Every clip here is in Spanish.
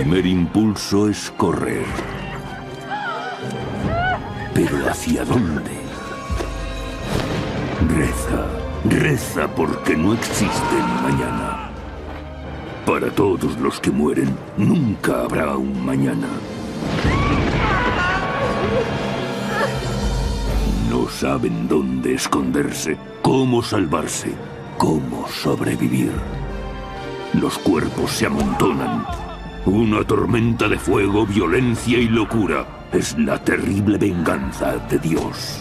primer impulso es correr. ¿Pero hacia dónde? Reza porque no existe el mañana. Para todos los que mueren, nunca habrá un mañana. No saben dónde esconderse, cómo salvarse, cómo sobrevivir. Los cuerpos se amontonan. Una tormenta de fuego, violencia y locura. Es la terrible venganza de Dios.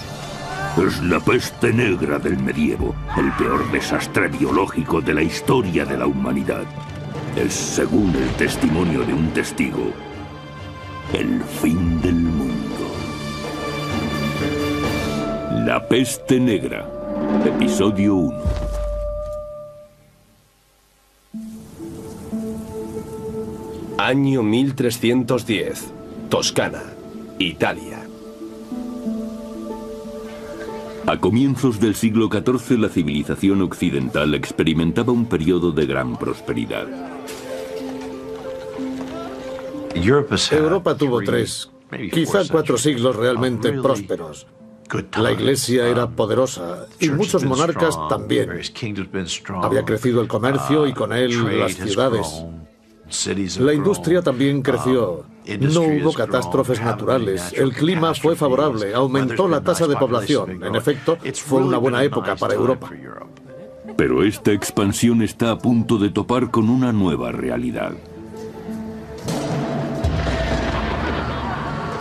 Es la peste negra del medievo, el peor desastre biológico de la historia de la humanidad. Es, según el testimonio de un testigo, el fin del mundo. La peste negra, episodio 1. Año 1310, Toscana, Italia. A comienzos del siglo XIV, la civilización occidental experimentaba un periodo de gran prosperidad. Europa tuvo 3, quizá 4 siglos realmente prósperos. La Iglesia era poderosa y muchos monarcas también. Había crecido el comercio y con él las ciudades. La industria también creció. No hubo catástrofes naturales. El clima fue favorable. Aumentó la tasa de población. En efecto, fue una buena época para Europa. Pero esta expansión está a punto de topar con una nueva realidad.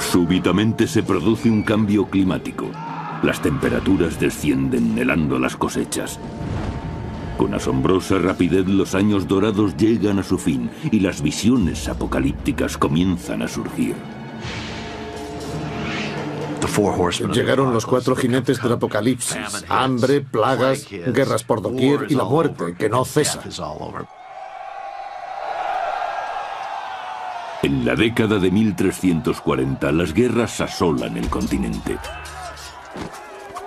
Súbitamente se produce un cambio climático. Las temperaturas descienden, helando las cosechas. Con asombrosa rapidez, los años dorados llegan a su fin y las visiones apocalípticas comienzan a surgir. Llegaron los 4 jinetes del apocalipsis: hambre, plagas, guerras por doquier y la muerte, que no cesa. En la década de 1340, las guerras asolan el continente.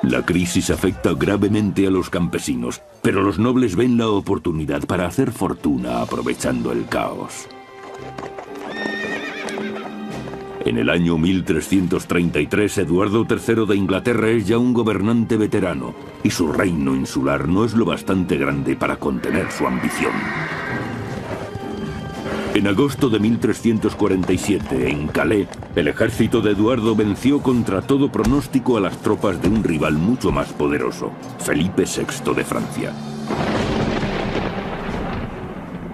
La crisis afecta gravemente a los campesinos, pero los nobles ven la oportunidad para hacer fortuna aprovechando el caos. En el año 1333, Eduardo III de Inglaterra es ya un gobernante veterano, y su reino insular no es lo bastante grande para contener su ambición. En agosto de 1347, en Calais, el ejército de Eduardo venció contra todo pronóstico a las tropas de un rival mucho más poderoso, Felipe VI de Francia.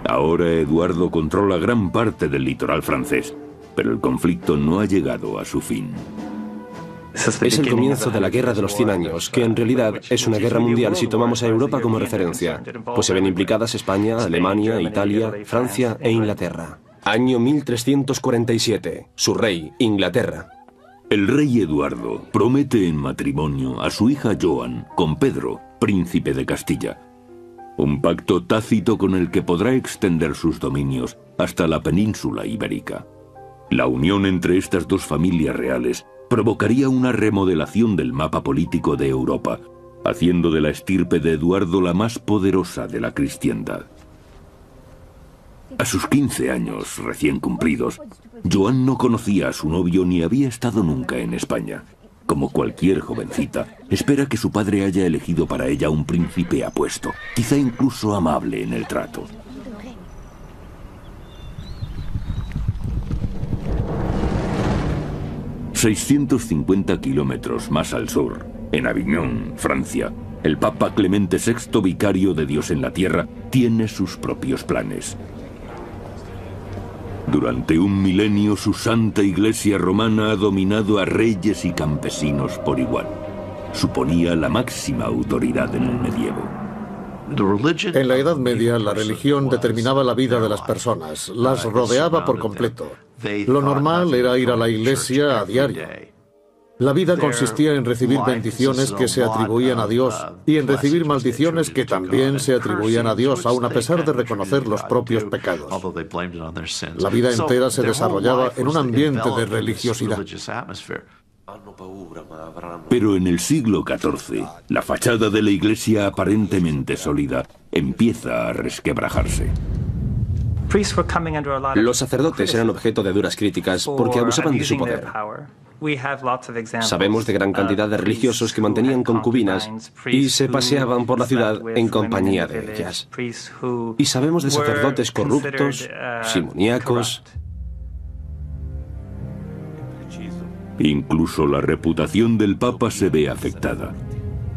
Ahora Eduardo controla gran parte del litoral francés, pero el conflicto no ha llegado a su fin. Es el comienzo de la Guerra de los 100 años, que en realidad es una guerra mundial si tomamos a Europa como referencia, pues se ven implicadas España, Alemania, Italia, Francia e Inglaterra. Año 1347. Su rey, Inglaterra. El rey Eduardo promete en matrimonio a su hija Joan con Pedro, príncipe de Castilla. Un pacto tácito con el que podrá extender sus dominios hasta la península ibérica. La unión entre estas dos familias reales provocaría una remodelación del mapa político de Europa, haciendo de la estirpe de Eduardo la más poderosa de la cristiandad. A sus 15 años recién cumplidos, Joan no conocía a su novio ni había estado nunca en España. Como cualquier jovencita, espera que su padre haya elegido para ella un príncipe apuesto, quizá incluso amable en el trato. ...650 kilómetros más al sur, en Aviñón, Francia, el Papa Clemente VI, vicario de Dios en la tierra, tiene sus propios planes. Durante un milenio, su santa iglesia romana ha dominado a reyes y campesinos por igual. Suponía la máxima autoridad en el medievo. En la Edad Media, la religión determinaba la vida de las personas, las rodeaba por completo. Lo normal era ir a la iglesia a diario. La vida consistía en recibir bendiciones que se atribuían a Dios y en recibir maldiciones que también se atribuían a Dios, aun a pesar de reconocer los propios pecados. La vida entera se desarrollaba en un ambiente de religiosidad. Pero en el siglo XIV, la fachada de la iglesia aparentemente sólida empieza a resquebrajarse. Los sacerdotes eran objeto de duras críticas porque abusaban de su poder. Sabemos de gran cantidad de religiosos que mantenían concubinas y se paseaban por la ciudad en compañía de ellas. Y sabemos de sacerdotes corruptos, simoníacos. Incluso la reputación del Papa se ve afectada.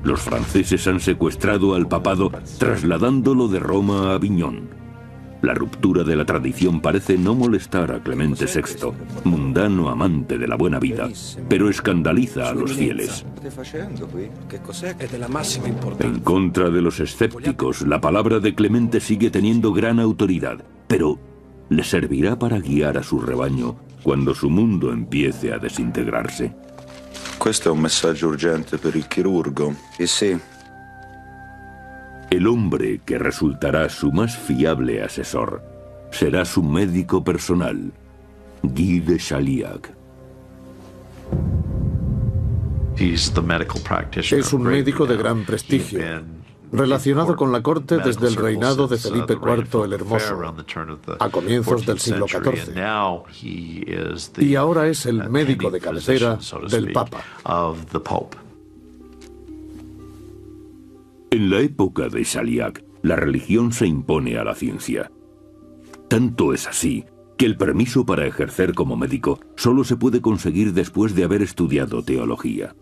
Los franceses han secuestrado al papado, trasladándolo de Roma a Aviñón. La ruptura de la tradición parece no molestar a Clemente VI, mundano amante de la buena vida, pero escandaliza a los fieles. En contra de los escépticos, la palabra de Clemente sigue teniendo gran autoridad, pero ¿le servirá para guiar a su rebaño cuando su mundo empiece a desintegrarse? Questo è un messaggio urgente per il chirurgo. Sí. El hombre que resultará su más fiable asesor será su médico personal, Guy de Chaliac. Es un médico de gran prestigio, relacionado con la corte desde el reinado de Felipe IV el Hermoso, a comienzos del siglo XIV. Y ahora es el médico de cabecera del Papa. En la época de Chaliac, la religión se impone a la ciencia. Tanto es así que el permiso para ejercer como médico solo se puede conseguir después de haber estudiado teología.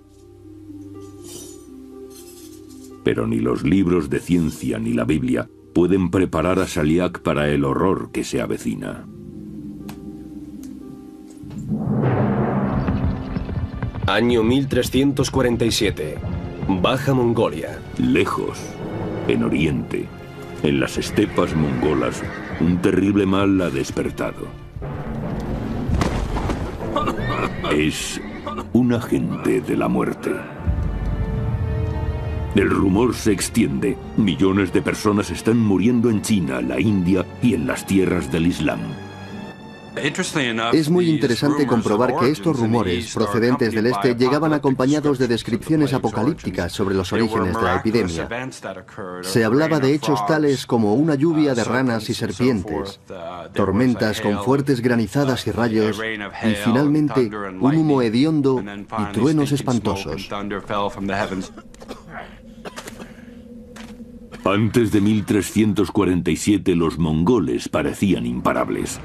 Pero ni los libros de ciencia ni la Biblia pueden preparar a Chaliac para el horror que se avecina. Año 1347. Baja Mongolia. Lejos, en Oriente, en las estepas mongolas, un terrible mal ha despertado. Es un agente de la muerte. El rumor se extiende. Millones de personas están muriendo en China, la India y en las tierras del Islam. Es muy interesante comprobar que estos rumores procedentes del este llegaban acompañados de descripciones apocalípticas sobre los orígenes de la epidemia. Se hablaba de hechos tales como una lluvia de ranas y serpientes, tormentas con fuertes granizadas y rayos, y finalmente un humo hediondo y truenos espantosos. Antes de 1347 los mongoles parecían imparables.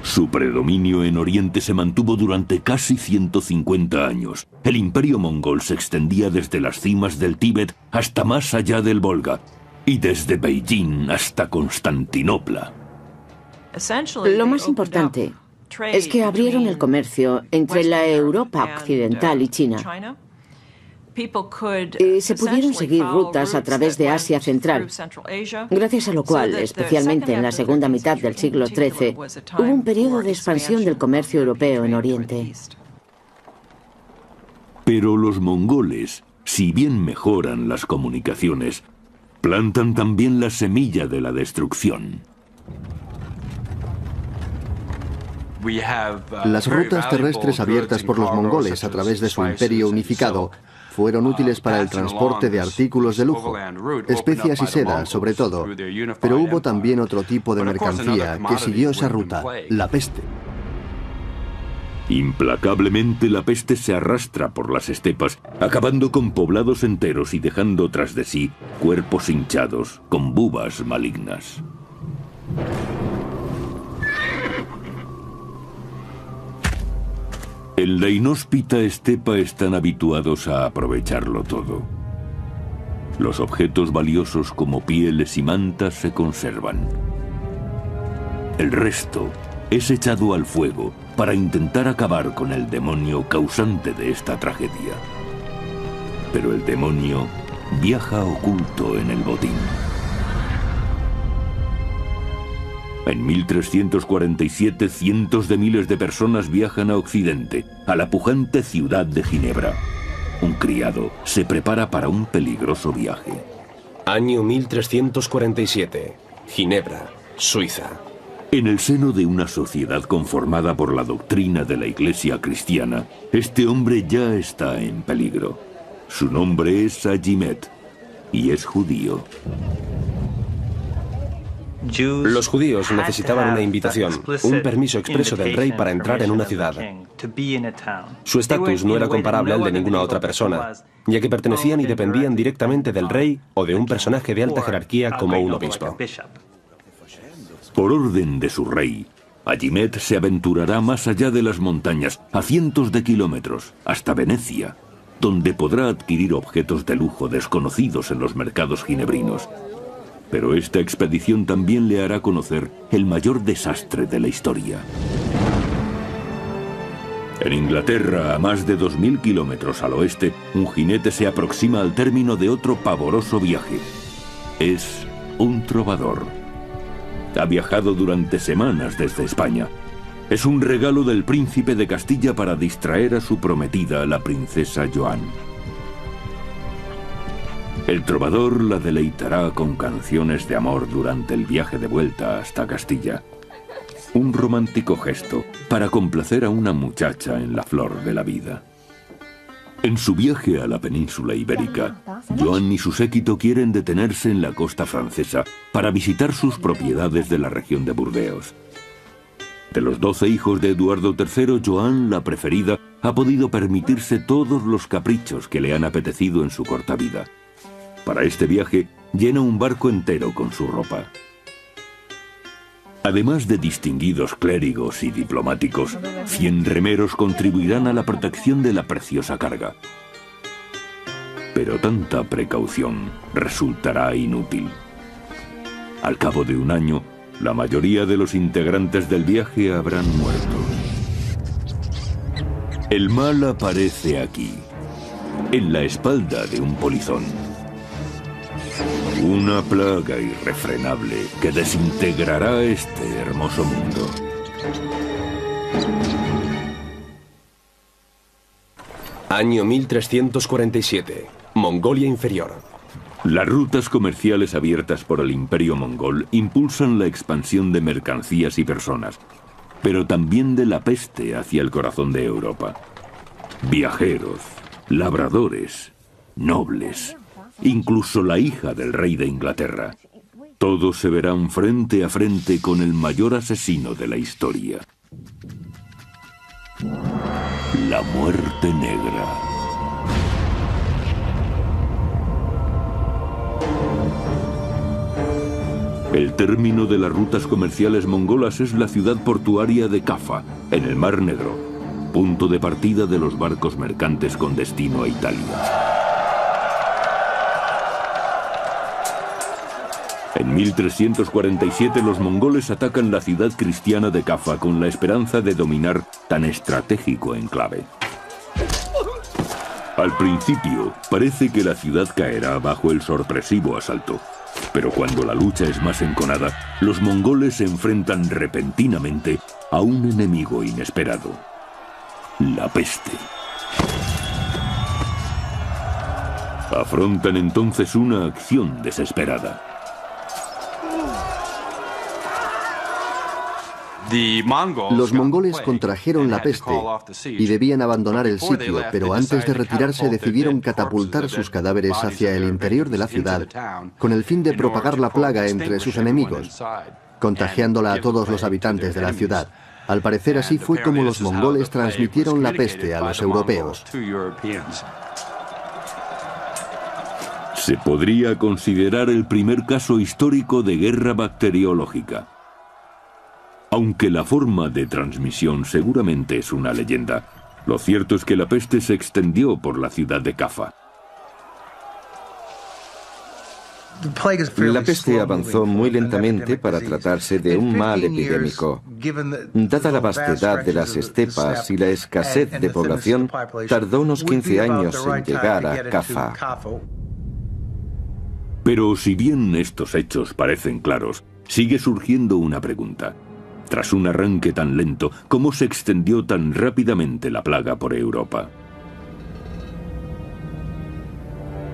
Su predominio en Oriente se mantuvo durante casi 150 años. El imperio mongol se extendía desde las cimas del Tíbet hasta más allá del Volga, y desde Beijing hasta Constantinopla. Lo más importante es que abrieron el comercio entre la Europa occidental y China. Se pudieron seguir rutas a través de Asia Central, gracias a lo cual, especialmente en la segunda mitad del siglo XIII, hubo un periodo de expansión del comercio europeo en Oriente. Pero los mongoles, si bien mejoran las comunicaciones, plantan también la semilla de la destrucción. Las rutas terrestres abiertas por los mongoles a través de su imperio unificado fueron útiles para el transporte de artículos de lujo, especias y seda sobre todo, pero hubo también otro tipo de mercancía que siguió esa ruta, la peste. Implacablemente la peste se arrastra por las estepas, acabando con poblados enteros y dejando tras de sí cuerpos hinchados con bubas malignas. En la inhóspita estepa están habituados a aprovecharlo todo. Los objetos valiosos como pieles y mantas se conservan. El resto es echado al fuego para intentar acabar con el demonio causante de esta tragedia. Pero el demonio viaja oculto en el botín. En 1347, cientos de miles de personas viajan a Occidente, a la pujante ciudad de Ginebra. Un criado se prepara para un peligroso viaje. Año 1347. Ginebra, Suiza. En el seno de una sociedad conformada por la doctrina de la Iglesia cristiana, este hombre ya está en peligro. Su nombre es Agimet y es judío. Los judíos necesitaban una invitación, un permiso expreso del rey para entrar en una ciudad. Su estatus no era comparable al de ninguna otra persona, ya que pertenecían y dependían directamente del rey o de un personaje de alta jerarquía como un obispo. Por orden de su rey, Agimet se aventurará más allá de las montañas, a cientos de kilómetros, hasta Venecia, donde podrá adquirir objetos de lujo desconocidos en los mercados ginebrinos. Pero esta expedición también le hará conocer el mayor desastre de la historia. En Inglaterra, a más de 2000 kilómetros al oeste, un jinete se aproxima al término de otro pavoroso viaje. Es un trovador. Ha viajado durante semanas desde España. Es un regalo del príncipe de Castilla para distraer a su prometida, la princesa Joan. El trovador la deleitará con canciones de amor durante el viaje de vuelta hasta Castilla. Un romántico gesto para complacer a una muchacha en la flor de la vida. En su viaje a la península ibérica, Joan y su séquito quieren detenerse en la costa francesa para visitar sus propiedades de la región de Burdeos. De los 12 hijos de Eduardo III, Joan, la preferida, ha podido permitirse todos los caprichos que le han apetecido en su corta vida. Para este viaje, llena un barco entero con su ropa. Además de distinguidos clérigos y diplomáticos, 100 remeros contribuirán a la protección de la preciosa carga. Pero tanta precaución resultará inútil. Al cabo de un año, la mayoría de los integrantes del viaje habrán muerto. El mal aparece aquí, en la espalda de un polizón. Una plaga irrefrenable que desintegrará este hermoso mundo. Año 1347. Mongolia Inferior. Las rutas comerciales abiertas por el Imperio mongol impulsan la expansión de mercancías y personas, pero también de la peste hacia el corazón de Europa. Viajeros, labradores, nobles, incluso la hija del rey de Inglaterra. Todos se verán frente a frente con el mayor asesino de la historia. La muerte negra. El término de las rutas comerciales mongolas es la ciudad portuaria de Kaffa, en el Mar Negro, punto de partida de los barcos mercantes con destino a Italia. En 1347 los mongoles atacan la ciudad cristiana de Kaffa con la esperanza de dominar tan estratégico enclave. Al principio, parece que la ciudad caerá bajo el sorpresivo asalto. Pero cuando la lucha es más enconada, los mongoles se enfrentan repentinamente a un enemigo inesperado: la peste. Afrontan entonces una acción desesperada. Los mongoles contrajeron la peste y debían abandonar el sitio, pero antes de retirarse decidieron catapultar sus cadáveres hacia el interior de la ciudad con el fin de propagar la plaga entre sus enemigos, contagiándola a todos los habitantes de la ciudad. Al parecer así fue como los mongoles transmitieron la peste a los europeos. Se podría considerar el primer caso histórico de guerra bacteriológica. Aunque la forma de transmisión seguramente es una leyenda, lo cierto es que la peste se extendió por la ciudad de Kaffa. La peste avanzó muy lentamente para tratarse de un mal epidémico. Dada la vastedad de las estepas y la escasez de población, tardó unos 15 años en llegar a Kaffa. Pero si bien estos hechos parecen claros, sigue surgiendo una pregunta. Tras un arranque tan lento, ¿cómo se extendió tan rápidamente la plaga por Europa?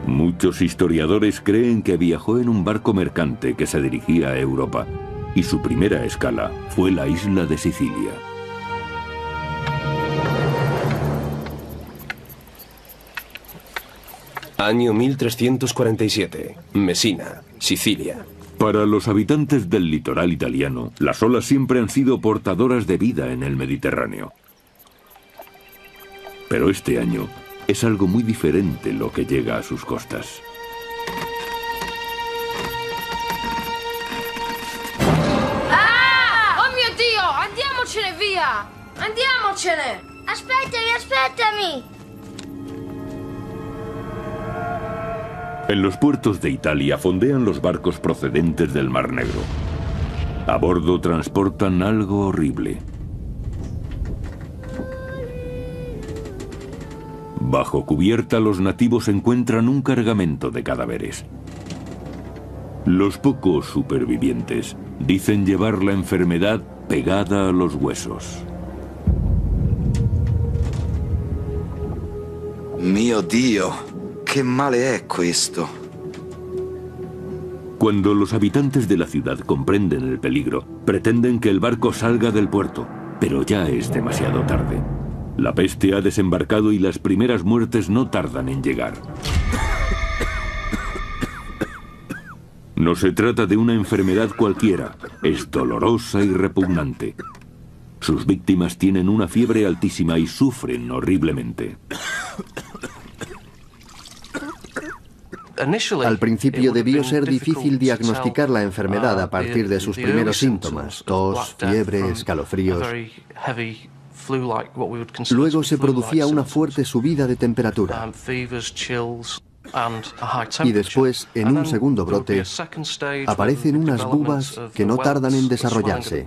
Muchos historiadores creen que viajó en un barco mercante que se dirigía a Europa, y su primera escala fue la isla de Sicilia. Año 1347. Mesina, Sicilia. Para los habitantes del litoral italiano, las olas siempre han sido portadoras de vida en el Mediterráneo. Pero este año es algo muy diferente lo que llega a sus costas. ¡Ah! ¡Oh mio Dio! ¡Andiamocene via! ¡Andiamocene! ¡Aspettami! En los puertos de Italia fondean los barcos procedentes del Mar Negro. A bordo transportan algo horrible. Bajo cubierta, los nativos encuentran un cargamento de cadáveres. Los pocos supervivientes dicen llevar la enfermedad pegada a los huesos. Mio Dio, che male è questo? Cuando los habitantes de la ciudad comprenden el peligro, pretenden que el barco salga del puerto, pero ya es demasiado tarde. La peste ha desembarcado y las primeras muertes no tardan en llegar. No se trata de una enfermedad cualquiera, es dolorosa y repugnante. Sus víctimas tienen una fiebre altísima y sufren horriblemente. Al principio debió ser difícil diagnosticar la enfermedad a partir de sus primeros síntomas, tos, fiebre, escalofríos. Luego se producía una fuerte subida de temperatura. Y después, en un segundo brote, aparecen unas bubas que no tardan en desarrollarse.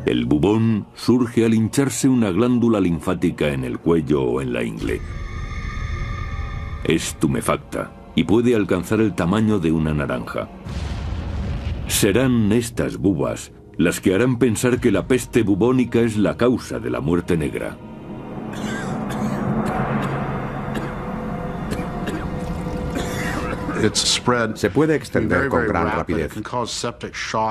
El bubón surge al hincharse una glándula linfática en el cuello o en la ingle. Es tumefacta y puede alcanzar el tamaño de una naranja. Serán estas bubas las que harán pensar que la peste bubónica es la causa de la muerte negra. Se puede extender con gran rapidez.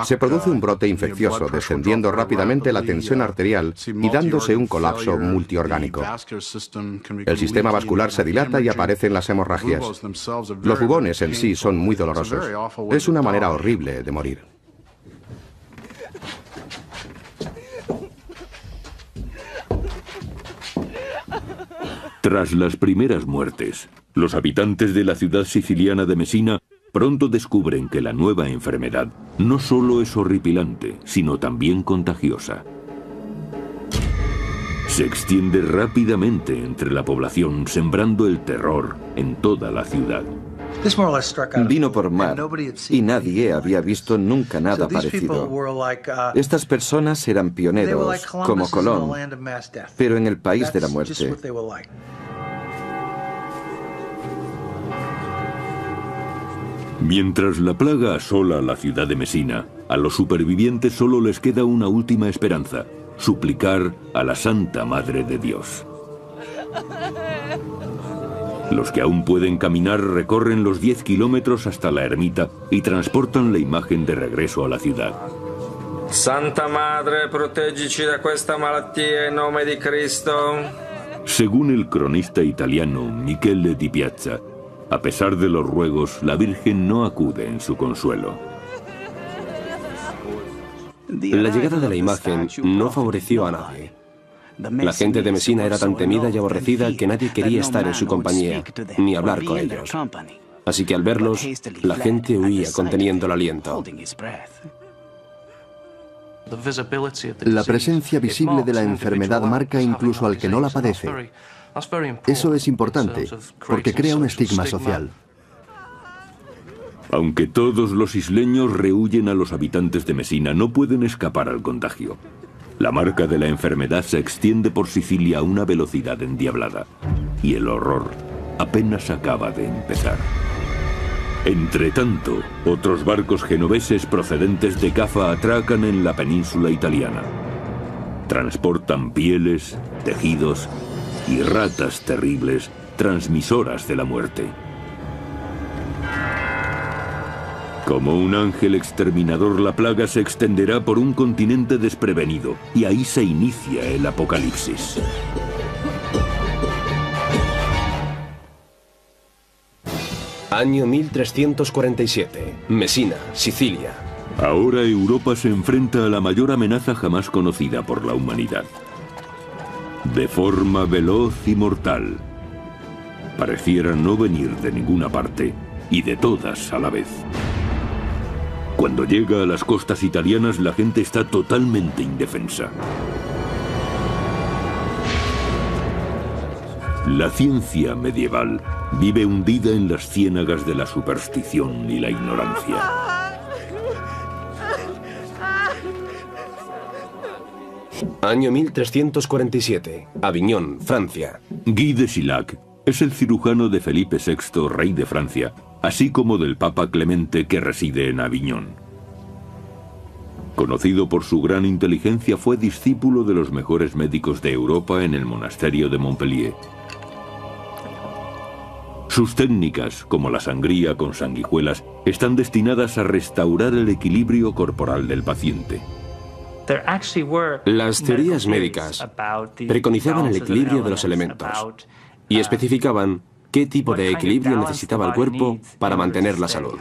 Se produce un brote infeccioso, descendiendo rápidamente la tensión arterial y dándose un colapso multiorgánico. El sistema vascular se dilata y aparecen las hemorragias. Los bubones en sí son muy dolorosos. Es una manera horrible de morir. Tras las primeras muertes, los habitantes de la ciudad siciliana de Messina pronto descubren que la nueva enfermedad no solo es horripilante, sino también contagiosa. Se extiende rápidamente entre la población, sembrando el terror en toda la ciudad. Vino por mar y nadie había visto nunca nada parecido. Estas personas eran pioneros, como Colón, pero en el país de la muerte. Mientras la plaga asola la ciudad de Messina, a los supervivientes solo les queda una última esperanza: suplicar a la Santa Madre de Dios. Los que aún pueden caminar recorren los 10 kilómetros hasta la ermita y transportan la imagen de regreso a la ciudad. Santa Madre, proteggici da questa malattia in nome di Cristo. Según el cronista italiano Michele Di Piazza, a pesar de los ruegos, la Virgen no acude en su consuelo. La llegada de la imagen no favoreció a nadie. La gente de Messina era tan temida y aborrecida que nadie quería estar en su compañía, ni hablar con ellos. Así que al verlos, la gente huía conteniendo el aliento. La presencia visible de la enfermedad marca incluso al que no la padece. Eso es importante, porque crea un estigma social. Aunque todos los isleños rehuyen a los habitantes de Messina, no pueden escapar al contagio. La marca de la enfermedad se extiende por Sicilia a una velocidad endiablada, y el horror apenas acaba de empezar. Entretanto, otros barcos genoveses procedentes de Cafa atracan en la península italiana. Transportan pieles, tejidos y ratas terribles, transmisoras de la muerte. Como un ángel exterminador, la plaga se extenderá por un continente desprevenido, y ahí se inicia el apocalipsis. Año 1347. Messina, Sicilia. Ahora Europa se enfrenta a la mayor amenaza jamás conocida por la humanidad. De forma veloz y mortal. Pareciera no venir de ninguna parte y de todas a la vez. Cuando llega a las costas italianas, la gente está totalmente indefensa. La ciencia medieval vive hundida en las ciénagas de la superstición y la ignorancia. Año 1347. Aviñón, Francia. Guy de Sillac es el cirujano de Felipe VI, rey de Francia, así como del Papa Clemente, que reside en Aviñón. Conocido por su gran inteligencia, fue discípulo de los mejores médicos de Europa en el monasterio de Montpellier. Sus técnicas, como la sangría con sanguijuelas, están destinadas a restaurar el equilibrio corporal del paciente. Las teorías médicas preconizaban el equilibrio de los elementos y especificaban qué tipo de equilibrio necesitaba el cuerpo para mantener la salud.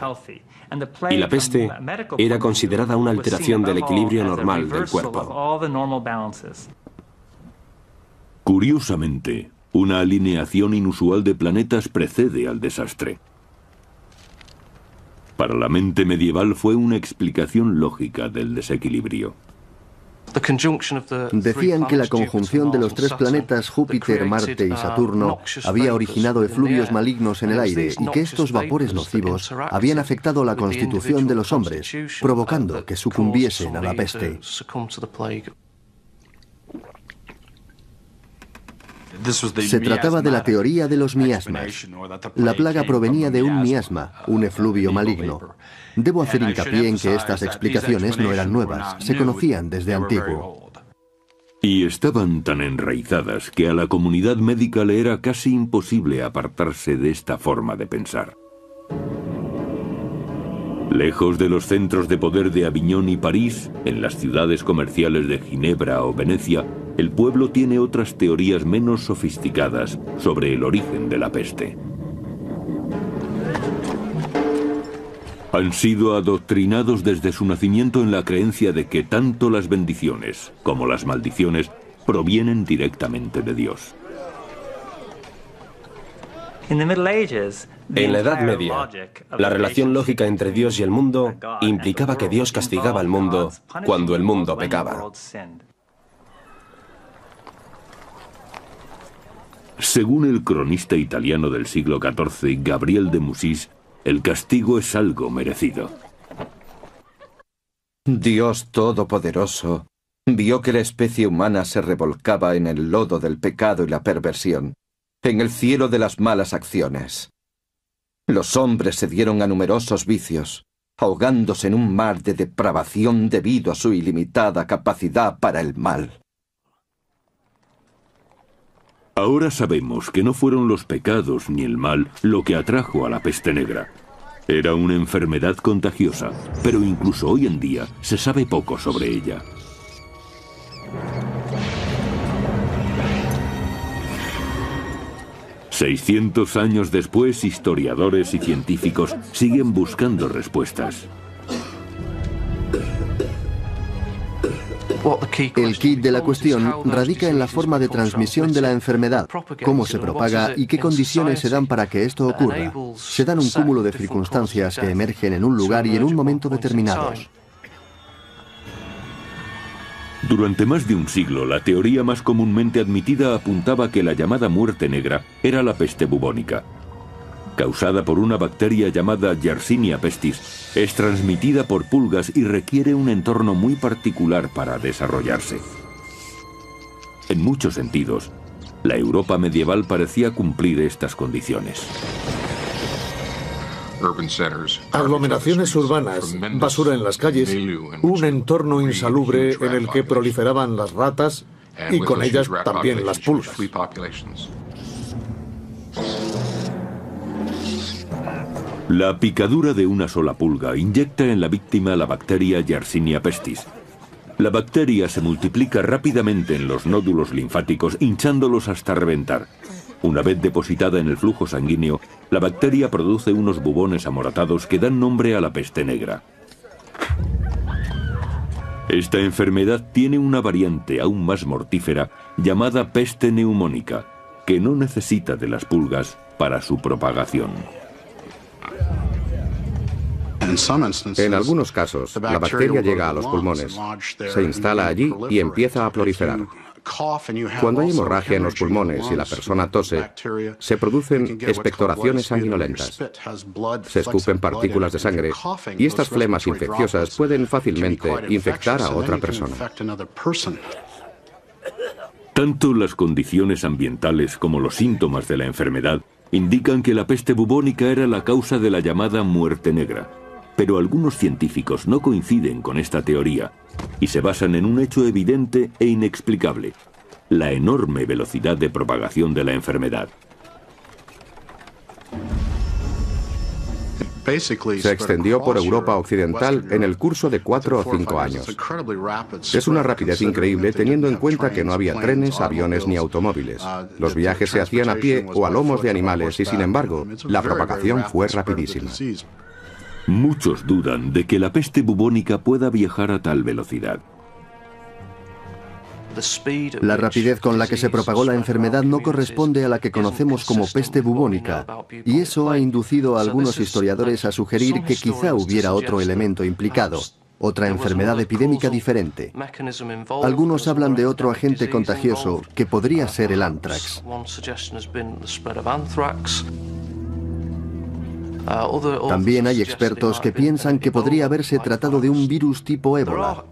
Y la peste era considerada una alteración del equilibrio normal del cuerpo. Curiosamente, una alineación inusual de planetas precede al desastre. Para la mente medieval fue una explicación lógica del desequilibrio. Decían que la conjunción de los tres planetas Júpiter, Marte y Saturno había originado efluvios malignos en el aire y que estos vapores nocivos habían afectado la constitución de los hombres, provocando que sucumbiesen a la peste. Se trataba de la teoría de los miasmas. La plaga provenía de un miasma, un efluvio maligno. Debo hacer hincapié en que estas explicaciones no eran nuevas, se conocían desde antiguo. Y estaban tan enraizadas que a la comunidad médica le era casi imposible apartarse de esta forma de pensar. Lejos de los centros de poder de Aviñón y París, en las ciudades comerciales de Ginebra o Venecia, el pueblo tiene otras teorías menos sofisticadas sobre el origen de la peste. Han sido adoctrinados desde su nacimiento en la creencia de que tanto las bendiciones como las maldiciones provienen directamente de Dios. En la Edad Media, la relación lógica entre Dios y el mundo implicaba que Dios castigaba al mundo cuando el mundo pecaba. Según el cronista italiano del siglo XIV, Gabriel de Mussis, el castigo es algo merecido. Dios Todopoderoso vio que la especie humana se revolcaba en el lodo del pecado y la perversión, en el cielo de las malas acciones. Los hombres se dieron a numerosos vicios, ahogándose en un mar de depravación debido a su ilimitada capacidad para el mal. Ahora sabemos que no fueron los pecados ni el mal lo que atrajo a la peste negra. Era una enfermedad contagiosa, pero incluso hoy en día se sabe poco sobre ella. «600 años después, historiadores y científicos siguen buscando respuestas. El quid de la cuestión radica en la forma de transmisión de la enfermedad, cómo se propaga y qué condiciones se dan para que esto ocurra. Se dan un cúmulo de circunstancias que emergen en un lugar y en un momento determinados. Durante más de un siglo, la teoría más comúnmente admitida apuntaba que la llamada muerte negra era la peste bubónica. Causada por una bacteria llamada Yersinia pestis, es transmitida por pulgas y requiere un entorno muy particular para desarrollarse. En muchos sentidos, la Europa medieval parecía cumplir estas condiciones. Aglomeraciones urbanas, basura en las calles, un entorno insalubre en el que proliferaban las ratas y con ellas también las pulgas. La picadura de una sola pulga inyecta en la víctima la bacteria Yersinia pestis. La bacteria se multiplica rápidamente en los nódulos linfáticos, hinchándolos hasta reventar. Una vez depositada en el flujo sanguíneo, la bacteria produce unos bubones amoratados que dan nombre a la peste negra. Esta enfermedad tiene una variante aún más mortífera llamada peste neumónica, que no necesita de las pulgas para su propagación. En algunos casos, la bacteria llega a los pulmones, se instala allí y empieza a proliferar. Cuando hay hemorragia en los pulmones y la persona tose, se producen expectoraciones sanguinolentas. Se escupen partículas de sangre y estas flemas infecciosas pueden fácilmente infectar a otra persona. Tanto las condiciones ambientales como los síntomas de la enfermedad indican que la peste bubónica era la causa de la llamada muerte negra. Pero algunos científicos no coinciden con esta teoría y se basan en un hecho evidente e inexplicable: la enorme velocidad de propagación de la enfermedad. Se extendió por Europa occidental en el curso de 4 o 5 años. Es una rapidez increíble teniendo en cuenta que no había trenes, aviones ni automóviles. Los viajes se hacían a pie o a lomos de animales y, sin embargo, la propagación fue rapidísima. Muchos dudan de que la peste bubónica pueda viajar a tal velocidad. La rapidez con la que se propagó la enfermedad no corresponde a la que conocemos como peste bubónica, y eso ha inducido a algunos historiadores a sugerir que quizá hubiera otro elemento implicado, otra enfermedad epidémica diferente. Algunos hablan de otro agente contagioso que podría ser el ántrax. También hay expertos que piensan que podría haberse tratado de un virus tipo ébola.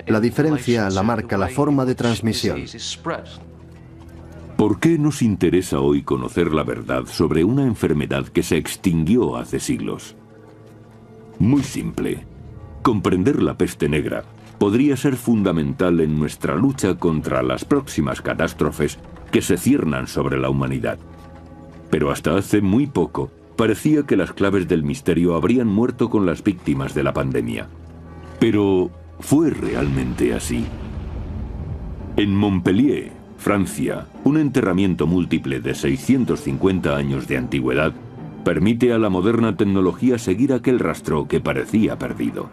La diferencia la marca la forma de transmisión. ¿Por qué nos interesa hoy conocer la verdad sobre una enfermedad que se extinguió hace siglos? Muy simple. Comprender la peste negra podría ser fundamental en nuestra lucha contra las próximas catástrofes que se ciernan sobre la humanidad. Pero hasta hace muy poco, parecía que las claves del misterio habrían muerto con las víctimas de la pandemia. Pero, ¿fue realmente así? En Montpellier, Francia, un enterramiento múltiple de 650 años de antigüedad permite a la moderna tecnología seguir aquel rastro que parecía perdido.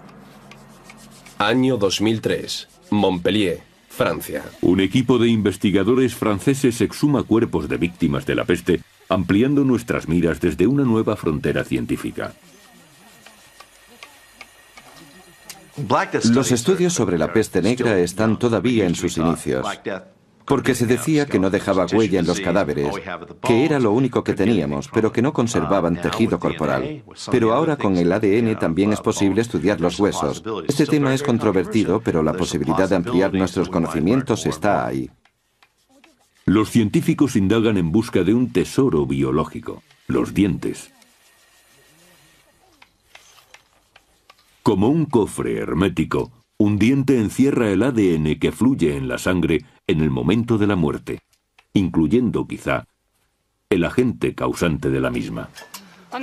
Año 2003, Montpellier, Francia. Un equipo de investigadores franceses exhuma cuerpos de víctimas de la peste, ampliando nuestras miras desde una nueva frontera científica. Los estudios sobre la peste negra están todavía en sus inicios, porque se decía que no dejaba huella en los cadáveres, que era lo único que teníamos, pero que no conservaban tejido corporal. Pero ahora con el ADN también es posible estudiar los huesos. Este tema es controvertido, pero la posibilidad de ampliar nuestros conocimientos está ahí. Los científicos indagan en busca de un tesoro biológico: los dientes. Como un cofre hermético, un diente encierra el ADN que fluye en la sangre en el momento de la muerte, incluyendo quizá el agente causante de la misma.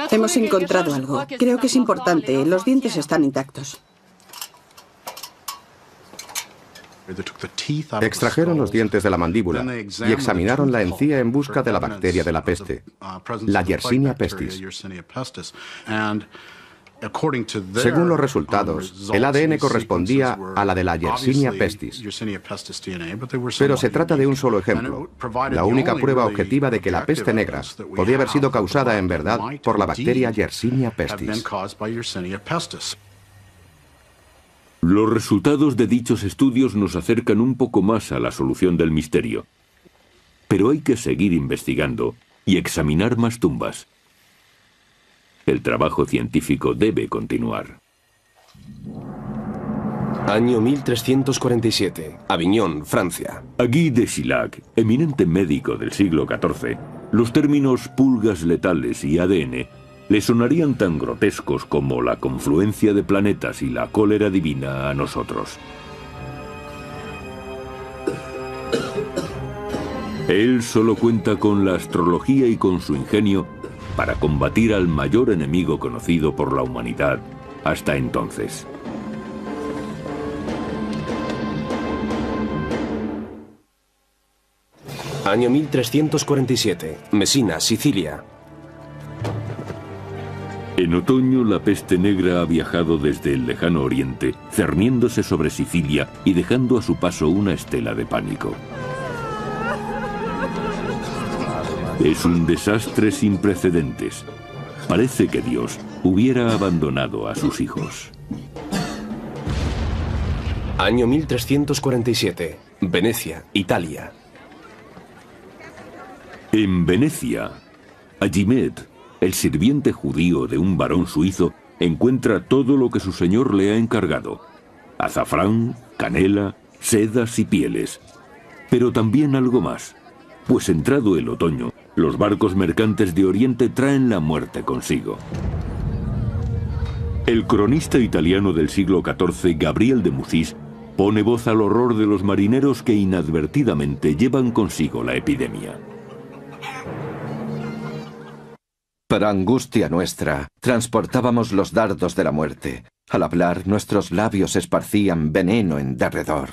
Hemos encontrado algo. Creo que es importante. Los dientes están intactos. Extrajeron los dientes de la mandíbula y examinaron la encía en busca de la bacteria de la peste, la Yersinia pestis. Según los resultados, el ADN correspondía a la de la Yersinia pestis. Pero se trata de un solo ejemplo, la única prueba objetiva de que la peste negra podía haber sido causada en verdad por la bacteria Yersinia pestis. Los resultados de dichos estudios nos acercan un poco más a la solución del misterio. Pero hay que seguir investigando y examinar más tumbas. El trabajo científico debe continuar. Año 1347, Aviñón, Francia. A Guy de Chilhac, eminente médico del siglo XIV, los términos pulgas letales y ADN le sonarían tan grotescos como la confluencia de planetas y la cólera divina a nosotros. Él solo cuenta con la astrología y con su ingenio para combatir al mayor enemigo conocido por la humanidad hasta entonces. Año 1347. Mesina, Sicilia. En otoño, la peste negra ha viajado desde el lejano oriente, cerniéndose sobre Sicilia y dejando a su paso una estela de pánico. Es un desastre sin precedentes. Parece que Dios hubiera abandonado a sus hijos. Año 1347. Venecia, Italia. En Venecia, Agimed, el sirviente judío de un varón suizo, encuentra todo lo que su señor le ha encargado: azafrán, canela, sedas y pieles. Pero también algo más, pues entrado el otoño, los barcos mercantes de Oriente traen la muerte consigo. El cronista italiano del siglo XIV, Gabriel de Musis, pone voz al horror de los marineros que inadvertidamente llevan consigo la epidemia. Para angustia nuestra, transportábamos los dardos de la muerte. Al hablar, nuestros labios esparcían veneno en derredor.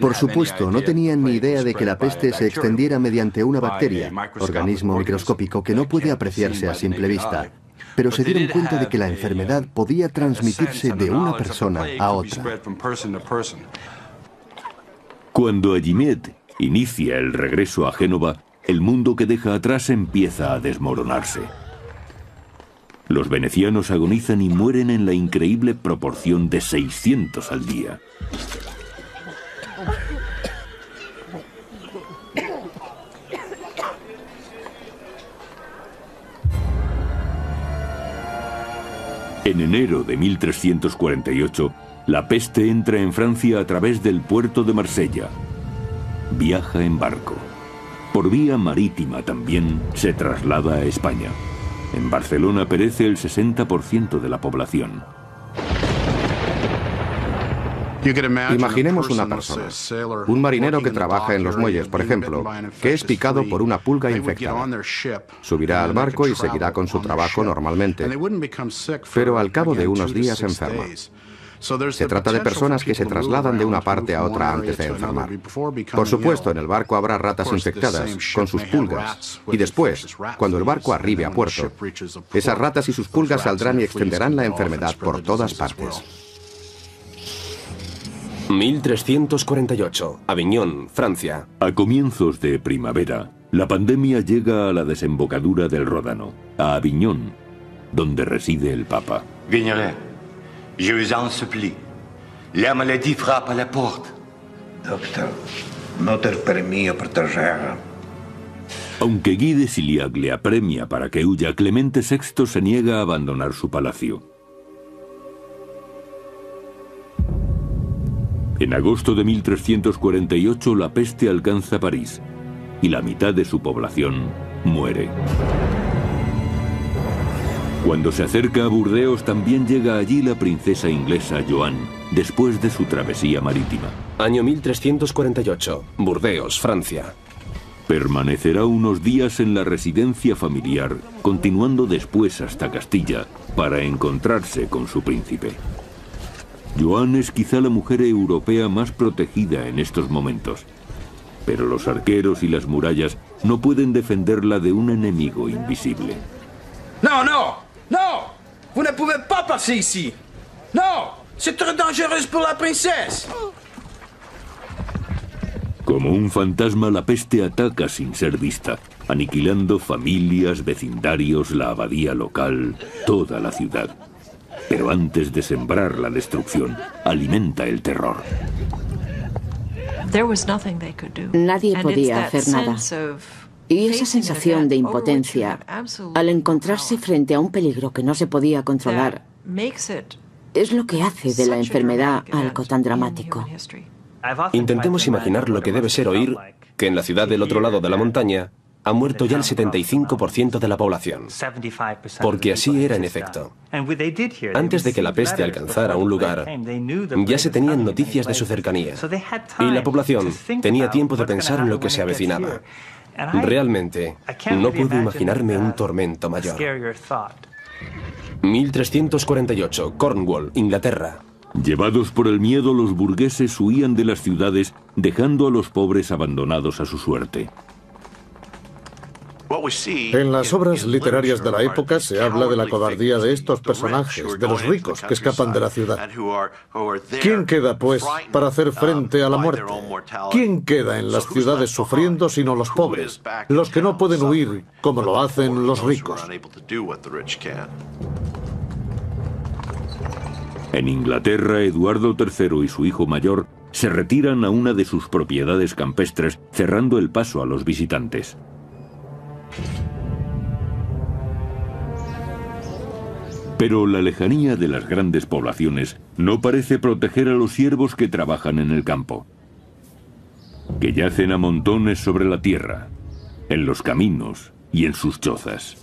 Por supuesto, no tenían ni idea de que la peste se extendiera mediante una bacteria, organismo microscópico que no puede apreciarse a simple vista. Pero se dieron cuenta de que la enfermedad podía transmitirse de una persona a otra. Cuando Agimed inicia el regreso a Génova, el mundo que deja atrás empieza a desmoronarse. Los venecianos agonizan y mueren en la increíble proporción de 600 al día. En enero de 1348, la peste entra en Francia a través del puerto de Marsella. Viaja en barco. Por vía marítima también se traslada a España. En Barcelona perece el 60% de la población. Imaginemos una persona, un marinero que trabaja en los muelles, por ejemplo, que es picado por una pulga infectada. Subirá al barco y seguirá con su trabajo normalmente, pero al cabo de unos días se enferma. Se trata de personas que se trasladan de una parte a otra antes de enfermar. Por supuesto, en el barco habrá ratas infectadas, con sus pulgas, y después, cuando el barco arribe a puerto, esas ratas y sus pulgas saldrán y extenderán la enfermedad por todas partes. 1348. Aviñón, Francia. A comienzos de primavera, la pandemia llega a la desembocadura del Ródano, a Aviñón, donde reside el Papa. Vignolet, je vous en supplie. La maladie frappe à la porte. Doctor, noter mío proteger. Aunque Guy de Siliac le apremia para que huya, Clemente VI se niega a abandonar su palacio. En agosto de 1348 la peste alcanza París y la mitad de su población muere. Cuando se acerca a Burdeos también llega allí la princesa inglesa Joan, después de su travesía marítima. Año 1348, Burdeos, Francia. Permanecerá unos días en la residencia familiar, continuando después hasta Castilla, para encontrarse con su príncipe. Joan es quizá la mujer europea más protegida en estos momentos, pero los arqueros y las murallas no pueden defenderla de un enemigo invisible. No, no, no! Vous ne pouvez pas passer ici! No! C'est très dangereux pour la princesse! Como un fantasma, la peste ataca sin ser vista, aniquilando familias, vecindarios, la abadía local, toda la ciudad. Pero antes de sembrar la destrucción, alimenta el terror. Nadie podía hacer nada. Y esa sensación de impotencia, al encontrarse frente a un peligro que no se podía controlar, es lo que hace de la enfermedad algo tan dramático. Intentemos imaginar lo que debe ser oír que en la ciudad del otro lado de la montaña ha muerto ya el 75% de la población. Porque así era en efecto. Antes de que la peste alcanzara un lugar, ya se tenían noticias de su cercanía. Y la población tenía tiempo de pensar en lo que se avecinaba. Realmente, no puedo imaginarme un tormento mayor. 1348, Cornwall, Inglaterra. Llevados por el miedo, los burgueses huían de las ciudades, dejando a los pobres abandonados a su suerte. En las obras literarias de la época se habla de la cobardía de estos personajes, de los ricos que escapan de la ciudad. ¿Quién queda, pues, para hacer frente a la muerte? ¿Quién queda en las ciudades sufriendo sino los pobres, los que no pueden huir como lo hacen los ricos? En Inglaterra, Eduardo III y su hijo mayor se retiran a una de sus propiedades campestres, cerrando el paso a los visitantes. Pero la lejanía de las grandes poblaciones no parece proteger a los siervos que trabajan en el campo, que yacen a montones sobre la tierra, en los caminos y en sus chozas.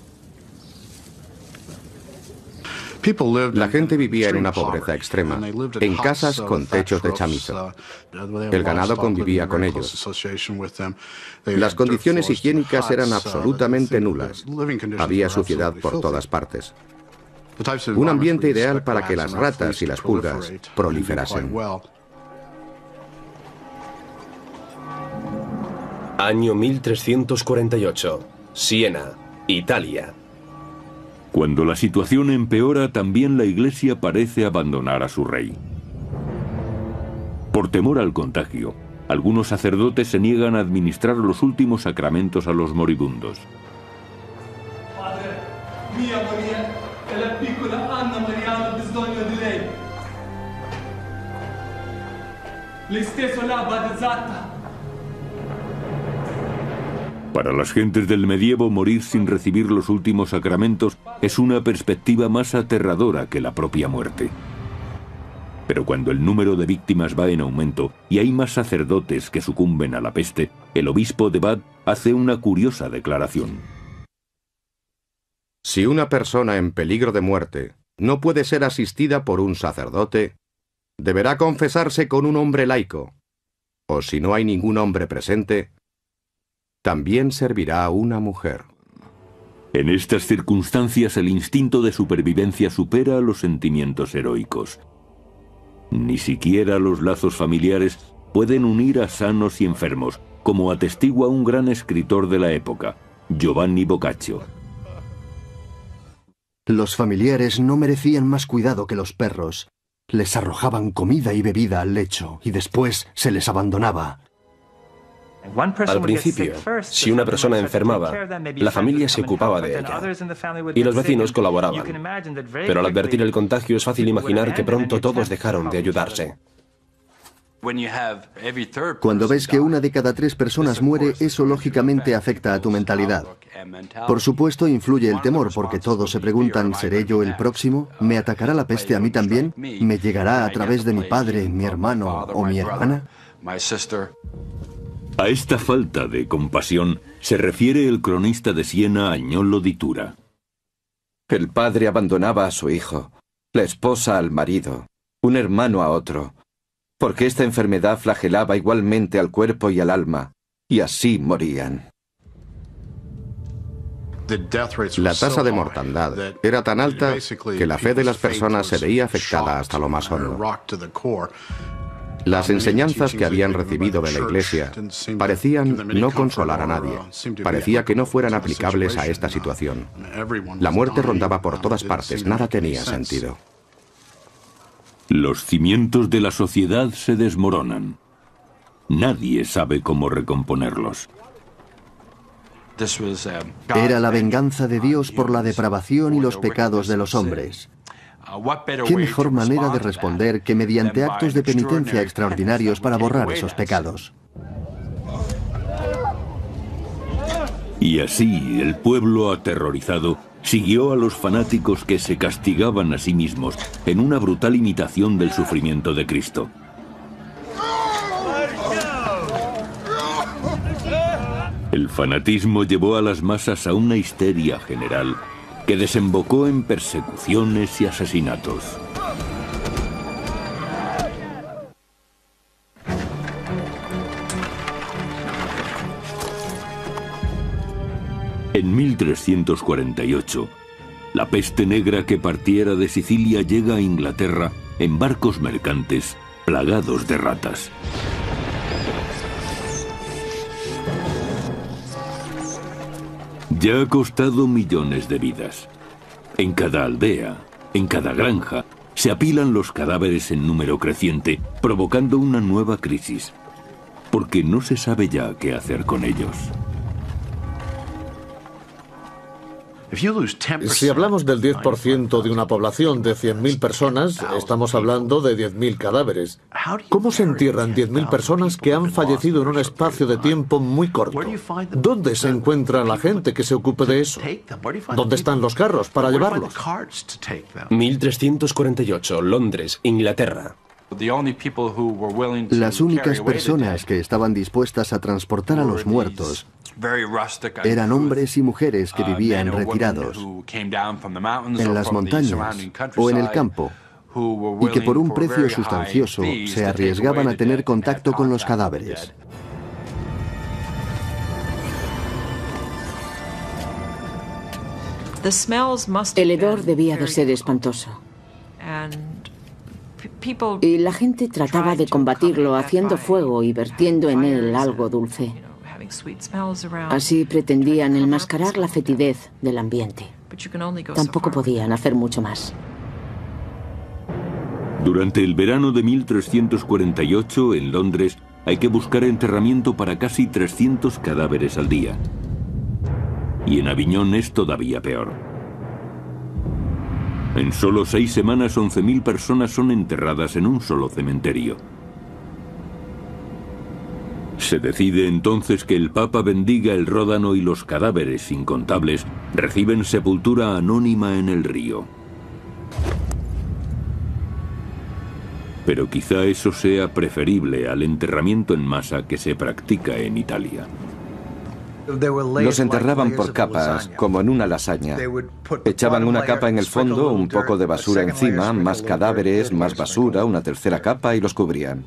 La gente vivía en una pobreza extrema, en casas con techos de chamizo. El ganado convivía con ellos. Las condiciones higiénicas eran absolutamente nulas. Había suciedad por todas partes. Un ambiente ideal para que las ratas y las pulgas proliferasen. Año 1348. Siena, Italia. Cuando la situación empeora, también la Iglesia parece abandonar a su rey. Por temor al contagio, algunos sacerdotes se niegan a administrar los últimos sacramentos a los moribundos. Para las gentes del medievo, morir sin recibir los últimos sacramentos es una perspectiva más aterradora que la propia muerte. Pero cuando el número de víctimas va en aumento y hay más sacerdotes que sucumben a la peste, el obispo de Bath hace una curiosa declaración. Si una persona en peligro de muerte no puede ser asistida por un sacerdote, deberá confesarse con un hombre laico, o si no hay ningún hombre presente, también servirá una mujer. En estas circunstancias el instinto de supervivencia supera a los sentimientos heroicos. Ni siquiera los lazos familiares pueden unir a sanos y enfermos, como atestigua un gran escritor de la época, Giovanni Boccaccio. Los familiares no merecían más cuidado que los perros. Les arrojaban comida y bebida al lecho y después se les abandonaba. Al principio, si una persona enfermaba, la familia se ocupaba de ella y los vecinos colaboraban. Pero al advertir el contagio es fácil imaginar que pronto todos dejaron de ayudarse. Cuando ves que una de cada 3 personas muere, eso lógicamente afecta a tu mentalidad. Por supuesto, influye el temor, porque todos se preguntan, ¿seré yo el próximo? ¿Me atacará la peste a mí también? ¿Me llegará a través de mi padre, mi hermano o mi hermana? A esta falta de compasión se refiere el cronista de Siena, Agnolo di Tura. El padre abandonaba a su hijo, la esposa al marido, un hermano a otro, porque esta enfermedad flagelaba igualmente al cuerpo y al alma, y así morían. La tasa de mortandad era tan alta que la fe de las personas se veía afectada hasta lo más hondo. Las enseñanzas que habían recibido de la Iglesia parecían no consolar a nadie. Parecía que no fueran aplicables a esta situación. La muerte rondaba por todas partes, nada tenía sentido. Los cimientos de la sociedad se desmoronan. Nadie sabe cómo recomponerlos. Era la venganza de Dios por la depravación y los pecados de los hombres. ¿Qué mejor manera de responder que mediante actos de penitencia extraordinarios para borrar esos pecados? Y así el pueblo aterrorizado siguió a los fanáticos que se castigaban a sí mismos en una brutal imitación del sufrimiento de Cristo. El fanatismo llevó a las masas a una histeria general que desembocó en persecuciones y asesinatos. En 1348, la peste negra que partiera de Sicilia llega a Inglaterra en barcos mercantes plagados de ratas. Ya ha costado millones de vidas. En cada aldea, en cada granja, se apilan los cadáveres en número creciente, provocando una nueva crisis, porque no se sabe ya qué hacer con ellos. Si hablamos del 10% de una población de 100.000 personas, estamos hablando de 10.000 cadáveres. ¿Cómo se entierran 10.000 personas que han fallecido en un espacio de tiempo muy corto? ¿Dónde se encuentra la gente que se ocupe de eso? ¿Dónde están los carros para llevarlos? 1348, Londres, Inglaterra. Las únicas personas que estaban dispuestas a transportar a los muertos eran hombres y mujeres que vivían retirados en las montañas o en el campo y que por un precio sustancioso se arriesgaban a tener contacto con los cadáveres. El hedor debía de ser espantoso. Y la gente trataba de combatirlo haciendo fuego y vertiendo en él algo dulce. Así pretendían enmascarar la fetidez del ambiente. Tampoco podían hacer mucho más. Durante el verano de 1348, en Londres, hay que buscar enterramiento para casi 300 cadáveres al día. Y en Aviñón es todavía peor. En solo 6 semanas, 11.000 personas son enterradas en un solo cementerio. Se decide entonces que el Papa bendiga el Ródano y los cadáveres incontables reciben sepultura anónima en el río. Pero quizá eso sea preferible al enterramiento en masa que se practica en Italia. Los enterraban por capas, como en una lasaña. Echaban una capa en el fondo, un poco de basura encima, más cadáveres, más basura, una tercera capa y los cubrían.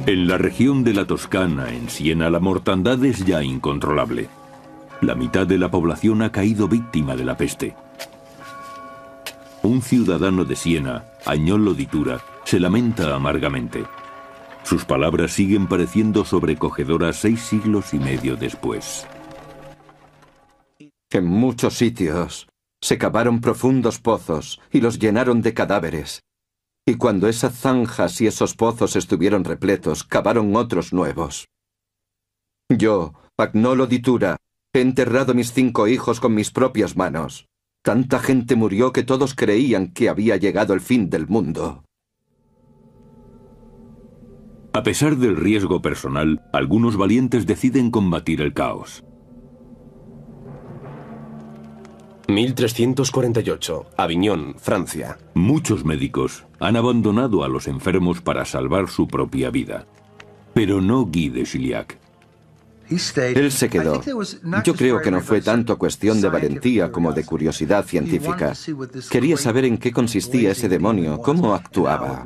En la región de la Toscana, en Siena, la mortandad es ya incontrolable. La mitad de la población ha caído víctima de la peste. Un ciudadano de Siena, Agnolo di Tura, se lamenta amargamente. Sus palabras siguen pareciendo sobrecogedoras 6 siglos y medio después. En muchos sitios se cavaron profundos pozos y los llenaron de cadáveres. Y cuando esas zanjas y esos pozos estuvieron repletos, cavaron otros nuevos. Yo, Agnolo di Tura, he enterrado mis 5 hijos con mis propias manos. Tanta gente murió que todos creían que había llegado el fin del mundo. A pesar del riesgo personal, algunos valientes deciden combatir el caos. 1348, Aviñón, Francia. Muchos médicos han abandonado a los enfermos para salvar su propia vida. Pero no Guy de Chiliac. Él se quedó. Yo creo que no fue tanto cuestión de valentía como de curiosidad científica. Quería saber en qué consistía ese demonio, cómo actuaba.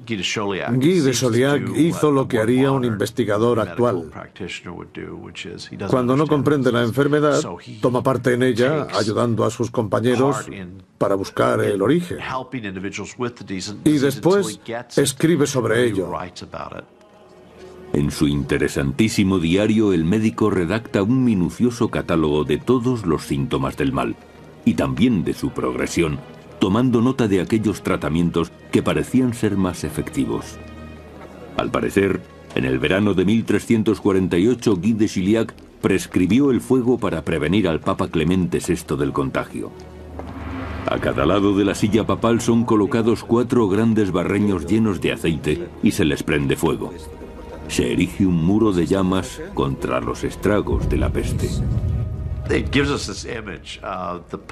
Guy de Chauliac hizo lo que haría un investigador actual. Cuando no comprende la enfermedad, toma parte en ella, ayudando a sus compañeros para buscar el origen. Y después escribe sobre ello. En su interesantísimo diario, el médico redacta un minucioso catálogo de todos los síntomas del mal, y también de su progresión, tomando nota de aquellos tratamientos que parecían ser más efectivos. Al parecer, en el verano de 1348, Guy de Chiliac prescribió el fuego para prevenir al Papa Clemente VI del contagio. A cada lado de la silla papal son colocados 4 grandes barreños llenos de aceite y se les prende fuego. Se erige un muro de llamas contra los estragos de la peste.